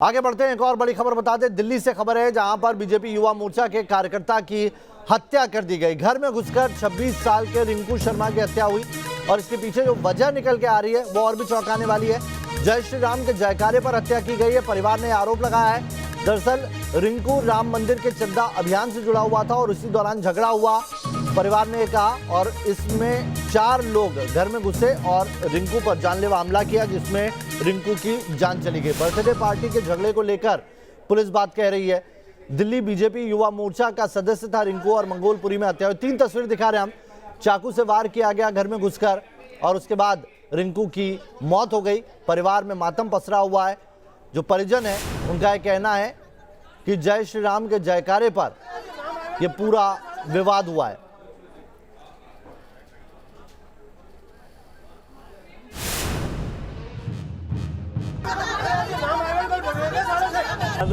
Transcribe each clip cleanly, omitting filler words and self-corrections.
आगे बढ़ते हैं, एक और बड़ी खबर बता दें। दिल्ली से खबर है, जहां पर बीजेपी युवा मोर्चा के कार्यकर्ता की हत्या कर दी गई। घर में घुसकर 26 साल के रिंकू शर्मा की हत्या हुई और इसके पीछे जो वजह निकल के आ रही है वो और भी चौंकाने वाली है। जय श्री राम के जयकारे पर हत्या की गई है। परिवार ने आरोप लगाया है, दरअसल रिंकू राम मंदिर के चंदा अभियान से जुड़ा हुआ था और इसी दौरान झगड़ा हुआ, परिवार ने कहा, और इसमें 4 लोग घर में घुसे और रिंकू पर जानलेवा हमला किया, जिसमें रिंकू की जान चली गई। बर्थडे पार्टी के झगड़े को लेकर पुलिस बात कह रही है। दिल्ली बीजेपी युवा मोर्चा का सदस्य था रिंकू और मंगोलपुरी में हत्या हुई। 3 तस्वीर दिखा रहे हैं हम। चाकू से वार किया गया घर में घुसकर और उसके बाद रिंकू की मौत हो गई। परिवार में मातम पसरा हुआ है। जो परिजन है उनका यह कहना है कि जय श्री राम के जयकारे पर यह पूरा विवाद हुआ है।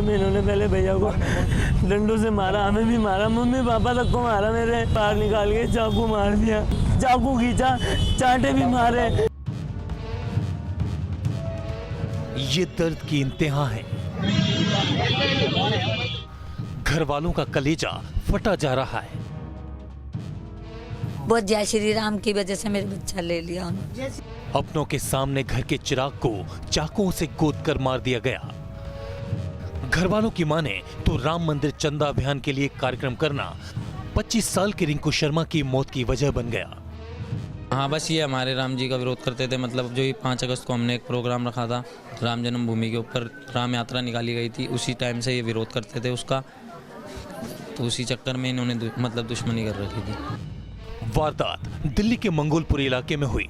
इन्होंने पहले भैया को डंडों से मारा, हमें भी मारा, मम्मी पापा तक को मारा, मेरे बाहर निकाल के चाकू मार दिया, चाकू खींचा, चांटे भी मारे। ये दर्द की इंतहा है। घर वालों का कलेजा फटा जा रहा है। बहुत जय श्री राम की वजह से मेरे बच्चा ले लिया उन्होंने। अपनों के सामने घर के चिराग को चाकुओं से गोद कर मार दिया गया। घर वालों की माने तो राम मंदिर चंदा अभियान के लिए कार्यक्रम करना 25 साल के रिंकू शर्मा की मौत की वजह बन गया। हाँ, बस ये हमारे राम जी का विरोध करते थे। मतलब जो 5 अगस्त को हमने एक प्रोग्राम रखा था राम जन्मभूमि के ऊपर, राम यात्रा निकाली गई थी, उसी टाइम से ये विरोध करते थे उसका, तो उसी चक्कर में इन्होंने मतलब दुश्मनी कर रखी थी। वारदात दिल्ली के मंगोलपुरी इलाके में हुई।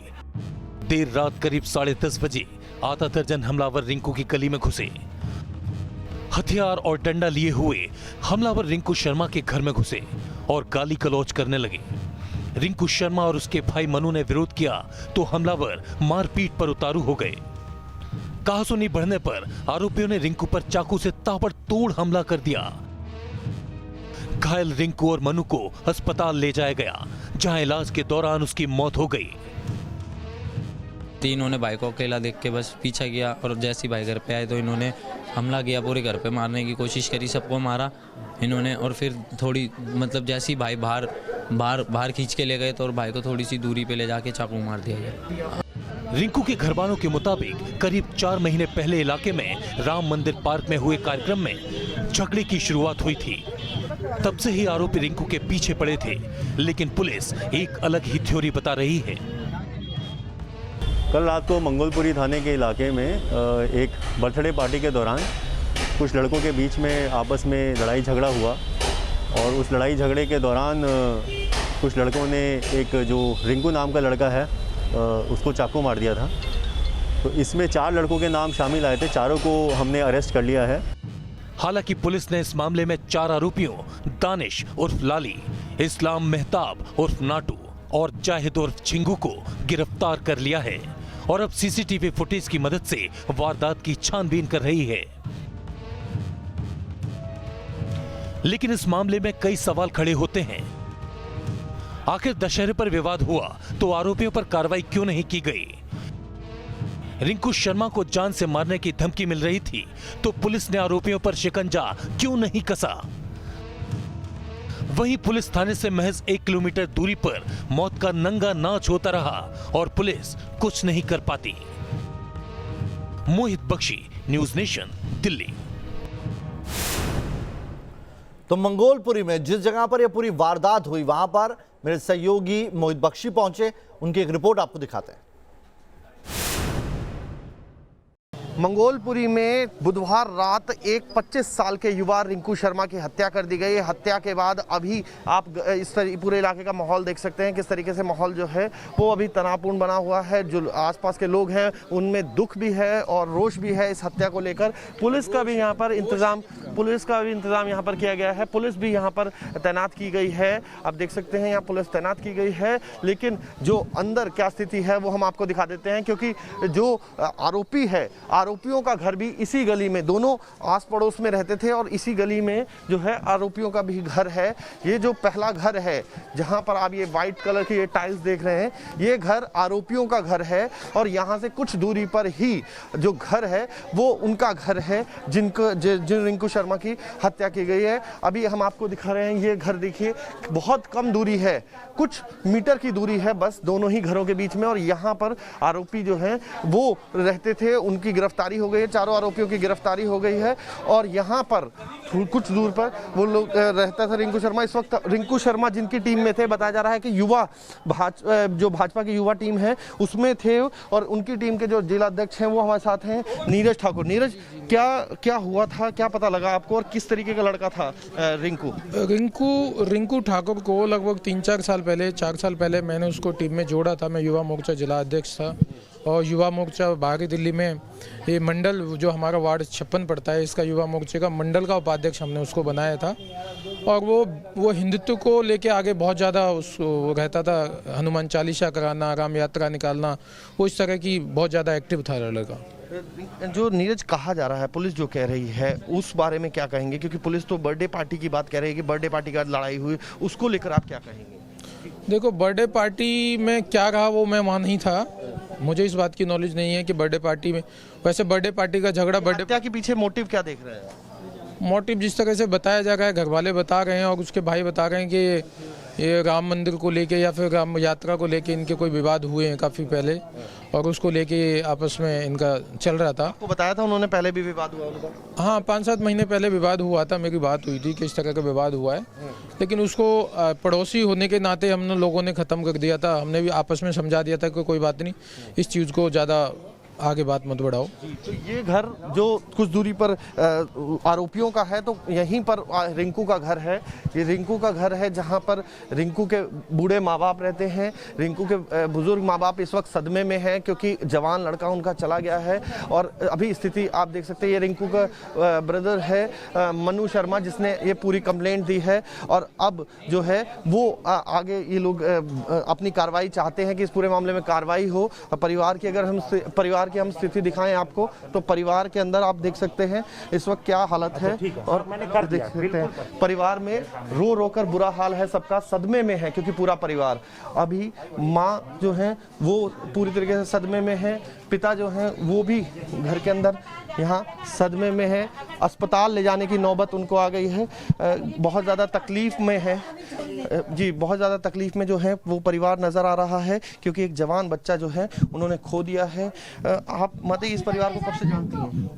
देर रात करीब 10:30 बजे आधा दर्जन हमलावर रिंकू की गली में घुसे। हथियार और डंडा लिए हुए हमलावर रिंकू शर्मा के घर में घुसे और गाली गलौज करने लगे। रिंकू शर्मा और उसके भाई मनु ने विरोध किया तो हमलावर मारपीट पर उतारू हो गए। कहासुनी बढ़ने पर आरोपियों ने रिंकू पर चाकू से ताबड़तोड़ हमला कर दिया। घायल रिंकू और मनु को अस्पताल ले जाया गया, जहां इलाज के दौरान उसकी मौत हो गई। इन्होंने भाई को अकेला देख के बस पीछा किया और जैसे भाई घर पे आए तो इन्होंने हमला किया, पूरे घर पे मारने की कोशिश करी, सबको मारा इन्होंने। और फिर थोड़ी मतलब जैसे ही भाई बाहर खींच के ले गए तो और भाई को थोड़ी सी दूरी पे ले जाके चाकू मार दिया गया। रिंकू के घर वालों के मुताबिक करीब 4 महीने पहले इलाके में राम मंदिर पार्क में हुए कार्यक्रम में झगड़े की शुरुआत हुई थी। तब से ही आरोपी रिंकू के पीछे पड़े थे, लेकिन पुलिस एक अलग ही थ्योरी बता रही है। कल रात को मंगोलपुरी थाने के इलाके में एक बर्थडे पार्टी के दौरान कुछ लड़कों के बीच में आपस में लड़ाई झगड़ा हुआ और उस लड़ाई झगड़े के दौरान कुछ लड़कों ने एक जो रिंकू नाम का लड़का है उसको चाकू मार दिया था। तो इसमें 4 लड़कों के नाम शामिल आए थे, चारों को हमने अरेस्ट कर लिया है। हालांकि पुलिस ने इस मामले में 4 आरोपियों दानिश उर्फ लाली, इस्लाम मेहताब उर्फ नाटू और जाहिद उर्फ चिंगू को गिरफ्तार कर लिया है और अब सीसीटीवी फुटेज की मदद से वारदात की छानबीन कर रही है। लेकिन इस मामले में कई सवाल खड़े होते हैं। आखिर दशहरे पर विवाद हुआ तो आरोपियों पर कार्रवाई क्यों नहीं की गई? रिंकू शर्मा को जान से मारने की धमकी मिल रही थी तो पुलिस ने आरोपियों पर शिकंजा क्यों नहीं कसा? वहीं पुलिस थाने से महज 1 किलोमीटर दूरी पर मौत का नंगा नाच होता रहा और पुलिस कुछ नहीं कर पाती। मोहित बख्शी, न्यूज नेशन, दिल्ली। तो मंगोलपुरी में जिस जगह पर यह पूरी वारदात हुई वहां पर मेरे सहयोगी मोहित बख्शी पहुंचे, उनकी एक रिपोर्ट आपको दिखाते हैं। मंगोलपुरी में बुधवार रात एक 25 साल के युवा रिंकू शर्मा की हत्या कर दी गई। हत्या के बाद अभी आप इस पूरे इलाके का माहौल देख सकते हैं, किस तरीके से माहौल जो है वो अभी तनावपूर्ण बना हुआ है। जो आसपास के लोग हैं उनमें दुख भी है और रोष भी है इस हत्या को लेकर। पुलिस का भी यहाँ पर इंतजाम पुलिस का भी इंतजाम यहाँ पर किया गया है, पुलिस भी यहाँ पर तैनात की गई है। आप देख सकते हैं यहाँ पुलिस तैनात की गई है, लेकिन जो अंदर क्या स्थिति है वो हम आपको दिखा देते हैं, क्योंकि जो आरोपी है, आरोपियों का घर भी इसी गली में, दोनों आस पड़ोस में रहते थे और इसी गली में जो है आरोपियों का भी घर है। ये जो पहला घर है जहाँ पर आप ये वाइट कलर के ये टाइल्स देख रहे हैं, ये घर आरोपियों का घर है और यहाँ से कुछ दूरी पर ही जो घर है वो उनका घर है जिन रिंकू शर्मा की हत्या की गई है। अभी हम आपको दिखा रहे हैं, ये घर देखिए, बहुत कम दूरी है, कुछ मीटर की दूरी है बस दोनों ही घरों के बीच में, और यहाँ पर आरोपी जो हैं वो रहते थे, उनकी गिरफ्तारी हो गई है, चारों आरोपियों की गिरफ्तारी हो गई है। और यहाँ पर कुछ दूर पर वो लोग रहता था रिंकू शर्मा। इस वक्त रिंकू शर्मा जिनकी टीम में थे, बताया जा रहा है कि जो भाजपा की युवा टीम है उसमें थे, और उनकी टीम के जो जिला अध्यक्ष हैं वो हमारे साथ हैं, नीरज ठाकुर। नीरज, क्या हुआ था, क्या पता लगा आपको, और किस तरीके का लड़का था रिंकू ठाकुर को लगभग 4 साल पहले मैंने उसको टीम में जोड़ा था। मैं युवा मोर्चा जिला अध्यक्ष था, और युवा मोर्चा बाहरी दिल्ली में ये मंडल जो हमारा वार्ड 56 पड़ता है, इसका युवा मोर्चे का मंडल का उपाध्यक्ष हमने उसको बनाया था। और वो हिंदुत्व को लेके आगे बहुत ज़्यादा वो रहता था, हनुमान चालीसा कराना, राम यात्रा निकालना, वो इस तरह की बहुत ज़्यादा एक्टिव था लड़का। जो नीरज कहा जा रहा है, पुलिस जो कह रही है उस बारे में क्या कहेंगे, क्योंकि पुलिस तो बर्थडे पार्टी की बात कह रही है कि बर्थडे पार्टी के बाद लड़ाई हुई, उसको लेकर आप क्या कहेंगे? देखो, बर्थडे पार्टी में क्या रहा वो मैं वहाँ नहीं था, मुझे इस बात की नॉलेज नहीं है कि बर्थडे पार्टी में, वैसे बर्थडे पार्टी का झगड़ा, बर्थडे के पीछे मोटिव क्या देख रहे हैं? मोटिव जिस तरह से बताया जा रहा है, घर वाले बता रहे हैं और उसके भाई बता रहे हैं कि ये राम मंदिर को लेके या फिर राम यात्रा को लेके इनके कोई विवाद हुए हैं काफ़ी पहले, और उसको लेके आपस में इनका चल रहा था। आपको बताया था उन्होंने, पहले भी विवाद हुआ उनका? हाँ, 5-7 महीने पहले विवाद हुआ था, मेरी बात हुई थी कि इस तरह का विवाद हुआ है, लेकिन उसको पड़ोसी होने के नाते हमने लोगों ने ख़त्म कर दिया था। हमने भी आपस में समझा दिया था कि कोई बात नहीं, इस चीज़ को ज़्यादा आगे बात मत बढ़ाओ। तो ये घर जो कुछ दूरी पर आरोपियों का है, तो यहीं पर रिंकू का घर है। ये रिंकू का घर है जहां पर रिंकू के बूढ़े माँ बाप रहते हैं। रिंकू के बुजुर्ग माँ बाप इस वक्त सदमे में हैं, क्योंकि जवान लड़का उनका चला गया है। और अभी स्थिति आप देख सकते हैं, ये रिंकू का ब्रदर है मनु शर्मा, जिसने ये पूरी कंप्लेंट दी है। और अब जो है वो आगे ये लोग अपनी कार्रवाई चाहते हैं कि इस पूरे मामले में कार्रवाई हो। परिवार की अगर हम स्थिति दिखाएं आपको, तो परिवार के अंदर आप देख सकते हैं इस वक्त क्या हालत है। और देख सकते हैं परिवार में रो रो कर बुरा हाल है, सबका सदमे में है, क्योंकि पूरा परिवार, अभी माँ जो है वो पूरी तरीके से सदमे में है, पिता जो हैं वो भी घर के अंदर यहाँ सदमे में है। अस्पताल ले जाने की नौबत उनको आ गई है, बहुत ज़्यादा तकलीफ़ में है जी, बहुत ज़्यादा तकलीफ़ में जो है वो परिवार नज़र आ रहा है, क्योंकि एक जवान बच्चा जो है उन्होंने खो दिया है। आप माता इस परिवार को कब से जानती हैं?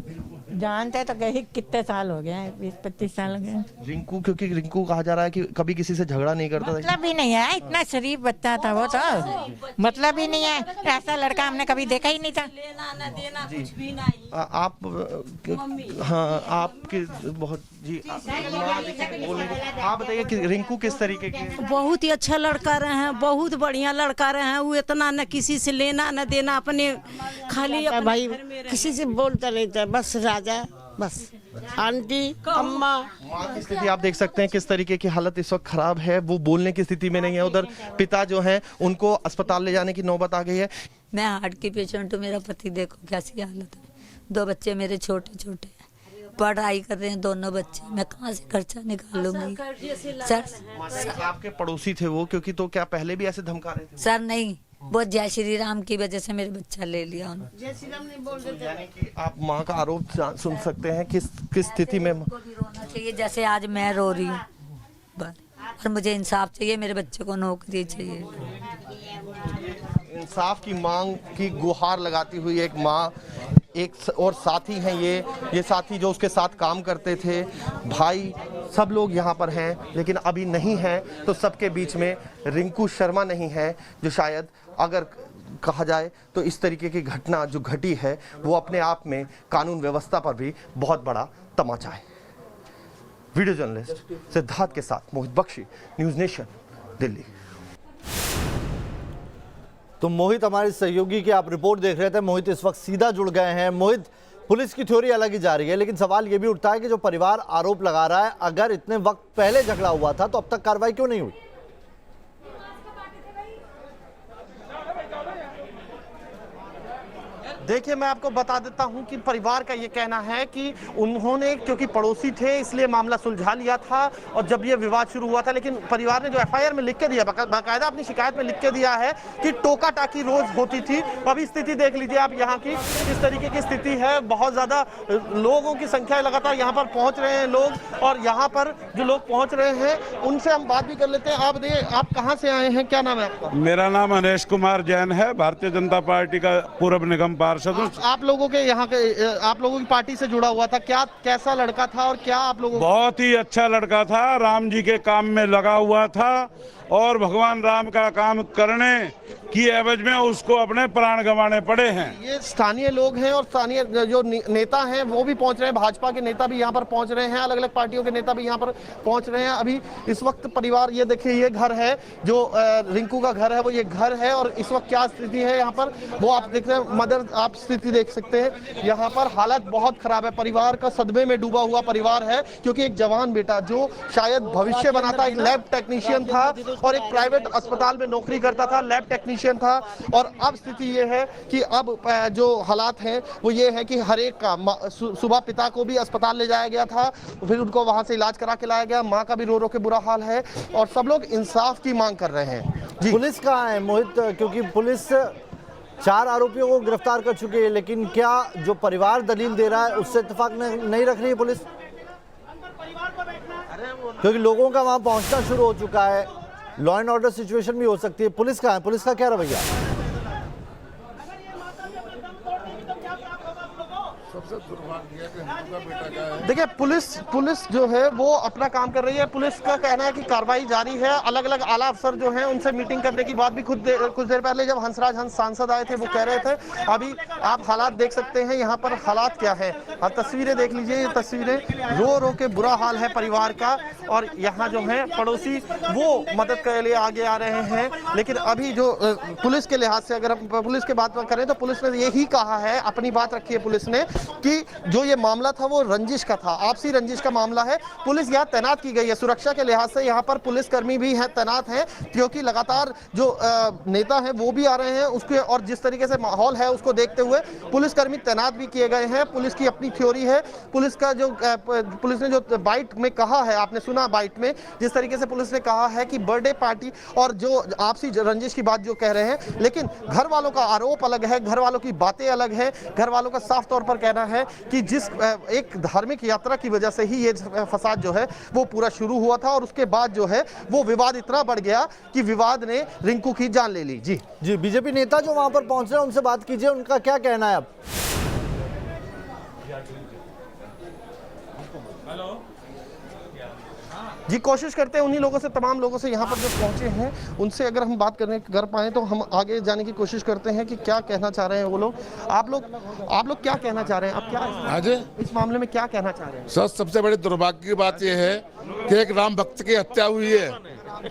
जानते तो कहीं कितने साल हो गए, 20-25 साल हो गए। रिंकू, क्योंकि रिंकू कहा जा रहा है कि कभी किसी से झगड़ा नहीं करता था। मतलब ही नहीं है, इतना शरीफ बच्चा था वो, तो मतलब ही नहीं है, ऐसा लड़का हमने कभी देखा ही नहीं था। लेना न देना कुछ भी नहीं। आप हाँ, आपके बहुत जी, आप बताइए कि रिंकू किस तरीके के? बहुत ही अच्छा लड़का रहे हैं, बहुत बढ़िया लड़का रहे हैं। वो इतना न किसी से लेना न देना, अपने खाली अपने भाई घर में किसी से बोलता नहीं था, बस राजा, बस आंटी अम्मा। माँ की स्थिति आप देख सकते हैं किस तरीके की हालत इस वक्त खराब है, वो बोलने की स्थिति में नहीं है। उधर पिता जो हैं उनको अस्पताल ले जाने की नौबत आ गई है। मैं हार्ट की पेशेंट हूँ, मेरा पति देखो कैसी हालत है, 2 बच्चे मेरे छोटे छोटे पढ़ाई कर रहे हैं, दोनों बच्चे, मैं कहाँ से खर्चा निकालूंगी? सर आपके पड़ोसी थे वो, क्योंकि तो क्या पहले भी ऐसे धमका रहे थे? सर नहीं, वो जय श्री राम की वजह से मेरे बच्चा ले लिया उन्होंने। जय श्री राम नहीं बोल देते। यानी कि आप माँ का आरोप सुन सकते हैं किस स्थिति में। को भी रोना चाहिए जैसे आज मैं रो रही हूँ, और मुझे इंसाफ चाहिए, मेरे बच्चे को नौकरी चाहिए। इंसाफ की मांग की गुहार लगाती हुई एक माँ, एक और साथी हैं ये साथी जो उसके साथ काम करते थे, भाई, सब लोग यहाँ पर हैं, लेकिन अभी नहीं हैं। तो सबके बीच में रिंकू शर्मा नहीं है, जो शायद अगर कहा जाए तो इस तरीके की घटना जो घटी है वो अपने आप में कानून व्यवस्था पर भी बहुत बड़ा तमाचा है। वीडियो जर्नलिस्ट सिद्धार्थ के साथ मोहित बख्शी, न्यूज़ नेशन, दिल्ली। तो मोहित हमारे सहयोगी की आप रिपोर्ट देख रहे थे, मोहित इस वक्त सीधा जुड़ गए हैं। मोहित, पुलिस की थ्योरी अलग ही जा रही है, लेकिन सवाल ये भी उठता है कि जो परिवार आरोप लगा रहा है, अगर इतने वक्त पहले झगड़ा हुआ था तो अब तक कार्रवाई क्यों नहीं हुई? देखिए, मैं आपको बता देता हूं कि परिवार का ये कहना है कि उन्होंने क्योंकि पड़ोसी थे इसलिए मामला सुलझा लिया था और जब ये विवाद शुरू हुआ था, लेकिन परिवार ने जो एफआईआर में लिख के दिया, बाकायदा अपनी शिकायत में लिख के दिया है कि टोका टाकी रोज होती थी। अभी स्थिति देख लीजिए आप यहाँ की, इस तरीके की स्थिति है। बहुत ज्यादा लोगों की संख्या लगातार यहाँ पर पहुंच रहे हैं लोग, और यहाँ पर जो लोग पहुंच रहे हैं उनसे हम बात भी कर लेते हैं। आप कहाँ से आए हैं, क्या नाम है आपका? मेरा नाम अनेश कुमार जैन है, भारतीय जनता पार्टी का पूर्व निगम पार्षद। आप लोगों के यहाँ के, आप लोगों की पार्टी से जुड़ा हुआ था, क्या कैसा लड़का था और क्या आप लोगों? बहुत ही अच्छा लड़का था, राम जी के काम में लगा हुआ था और भगवान राम का काम करने की एवज में उसको अपने प्राण गंवाने पड़े हैं। ये स्थानीय लोग हैं और स्थानीय जो नेता हैं वो भी पहुंच रहे हैं, भाजपा के नेता भी यहाँ पर पहुंच रहे हैं, अलग अलग पार्टियों के नेता भी यहाँ पर पहुंच रहे हैं। अभी इस वक्त परिवार, ये देखिए ये घर है जो रिंकू का घर है, वो ये घर है और इस वक्त क्या स्थिति है यहाँ पर वो आप देख रहे हैं। मदर, आप स्थिति देख सकते हैं, यहाँ पर हालत बहुत खराब है। परिवार का सदमे में डूबा हुआ परिवार है, क्योंकि एक जवान बेटा जो शायद भविष्य बनाता, एक लैब टेक्नीशियन था और एक प्राइवेट अस्पताल में नौकरी करता था, लैब टेक्नीशियन था। और अब स्थिति ये है कि अब जो हालात हैं वो ये है कि हर एक का सुबह पिता को भी अस्पताल ले जाया गया था, फिर उनको वहां से इलाज करा के लाया गया। माँ का भी रो रो के बुरा हाल है और सब लोग इंसाफ की मांग कर रहे हैं। जी, पुलिस कहाँ है मोहित? क्योंकि पुलिस 4 आरोपियों को गिरफ्तार कर चुकी है, लेकिन क्या जो परिवार दलील दे रहा है उससे इत्तेफाक नहीं रख रही है पुलिस? क्योंकि लोगों का वहां पहुंचना शुरू हो चुका है, लॉ एंड ऑर्डर सिचुएशन भी हो सकती है। पुलिस कहाँ है? पुलिस का क्या रवैया? देखिए, पुलिस जो है वो अपना काम कर रही है। पुलिस का कहना है कि कार्रवाई जारी है। अलग अलग आला अफसर जो हैं उनसे मीटिंग करने की बात भी कुछ देर पहले जब हंसराज हंस सांसद आए थे वो कह रहे थे। अभी आप हालात देख सकते हैं, यहाँ पर हालात क्या है, आप तस्वीरें देख लीजिए। ये तस्वीरें रो रो के बुरा हाल है परिवार का, और यहाँ जो है पड़ोसी वो मदद के लिए आगे आ रहे हैं। लेकिन अभी जो पुलिस के लिहाज से अगर हम पुलिस की बात करें तो पुलिस ने यही कहा है, अपनी बात रखी है पुलिस ने, कि जो ये मामला था वो रंजिश का था, आपसी रंजिश का मामला है। पुलिस यहाँ तैनात की गई है, सुरक्षा के लिहाज से यहाँ पर पुलिसकर्मी भी हैं, तैनात हैं, क्योंकि लगातार जो नेता हैं वो भी आ रहे हैं उसके, और जिस तरीके से माहौल है उसको देखते हुए पुलिसकर्मी तैनात भी किए गए हैं। पुलिस की अपनी थ्योरी है। पुलिस का जो पुलिस ने जो बाइट में कहा है, आपने सुना बाइट में जिस तरीके से पुलिस ने कहा है कि बर्थडे पार्टी और जो आपसी रंजिश की बात जो कह रहे हैं, लेकिन घर वालों का आरोप अलग है, घर वालों की बातें अलग है। घर वालों का साफ तौर पर कहना है कि जिस एक धार्मिक यात्रा की वजह से ही ये फसाद जो है वो पूरा शुरू हुआ था, और उसके बाद जो है वो विवाद इतना बढ़ गया कि विवाद ने रिंकू की जान ले ली। जी, बीजेपी नेता जो वहां पर पहुंच रहे हैं उनसे बात कीजिए, उनका क्या कहना है अब? जी, कोशिश करते हैं उन्हीं लोगों से, तमाम लोगों से यहाँ पर जो पहुंचे हैं उनसे अगर हम बात कर पाएं तो हम आगे जाने की कोशिश करते हैं कि क्या कहना चाह रहे हैं वो लोग। आप लोग क्या कहना चाह रहे हैं? आप क्या इस मामले में क्या कहना चाह रहे हैं? सर, सबसे बड़ी दुर्भाग्य की बात यह है कि एक राम भक्त की हत्या हुई है,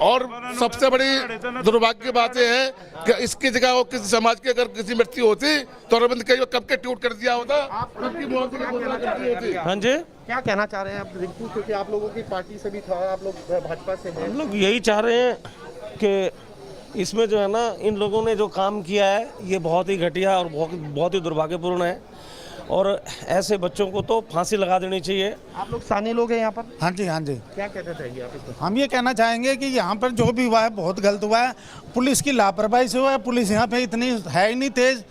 और सबसे बड़ी दुर्भाग्य की बात यह है कि इसकी जगह वो किसी समाज की अगर किसी मृत्यु होती तो अरविंद केजरीवाल कब के ट्वीट कर दिया होता, उनकी मौत की घोषणा करती होती। हाँ जी, क्या कहना चाह रहे हैं आप रिंकू? क्योंकि आप लोगों की पार्टी से भी था, आप लोग भाजपा से हैं। हम लोग यही चाह रहे हैं कि इसमें जो है ना, इन लोगों ने जो काम किया है ये बहुत ही घटिया और बहुत ही दुर्भाग्यपूर्ण है, और ऐसे बच्चों को तो फांसी लगा देनी चाहिए। आप लोग स्थानीय लोग हैं यहाँ पर? हाँ जी, हाँ जी। क्या कहना चाहेंगे आप इसको? हम ये कहना चाहेंगे कि यहाँ पर जो भी हुआ है बहुत गलत हुआ है, पुलिस की लापरवाही से हुआ है। पुलिस यहाँ पे इतनी है ही नहीं तेज।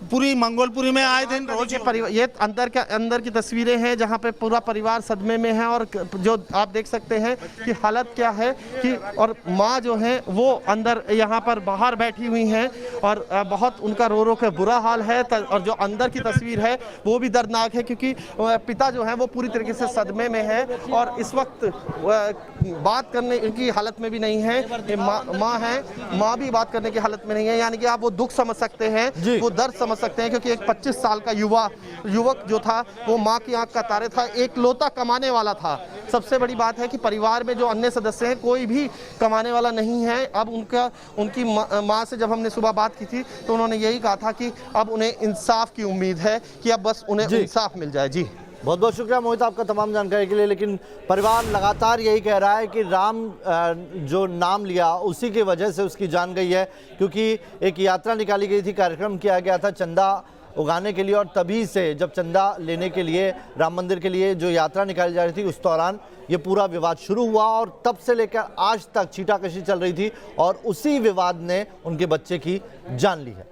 पूरी मंगोलपुरी में आए थे रोज। ये अंदर की तस्वीरें हैं जहाँ पे पूरा परिवार सदमे में है, और जो आप देख सकते हैं कि हालत क्या है कि, और माँ जो है वो अंदर यहाँ पर बाहर बैठी हुई हैं, और बहुत उनका रो रो के बुरा हाल है। और जो अंदर की तस्वीर है वो भी दर्दनाक है, क्योंकि पिता जो है वो पूरी तरीके से सदमे में है और इस वक्त बात करने की हालत में भी नहीं है। माँ है, माँ भी बात करने की हालत में नहीं है, यानी कि आप वो दुख समझ सकते हैं, वो दर्द समझ समझ सकते हैं, क्योंकि एक 25 साल का युवक जो था वो माँ की आंख का तारे था, एक लौता कमाने वाला था। सबसे बड़ी बात है कि परिवार में जो अन्य सदस्य हैं कोई भी कमाने वाला नहीं है। अब उनकी माँ से जब हमने सुबह बात की थी तो उन्होंने यही कहा था कि अब उन्हें इंसाफ की उम्मीद है, कि अब बस उन्हें इंसाफ मिल जाए। जी बहुत बहुत शुक्रिया मोहित आपका तमाम जानकारी के लिए। लेकिन परिवार लगातार यही कह रहा है कि राम जो नाम लिया उसी की वजह से उसकी जान गई है, क्योंकि एक यात्रा निकाली गई थी, कार्यक्रम किया गया था चंदा उगाने के लिए, और तभी से जब चंदा लेने के लिए राम मंदिर के लिए जो यात्रा निकाली जा रही थी उस दौरान ये पूरा विवाद शुरू हुआ और तब से लेकर आज तक छींटाकशी चल रही थी और उसी विवाद ने उनके बच्चे की जान ली है।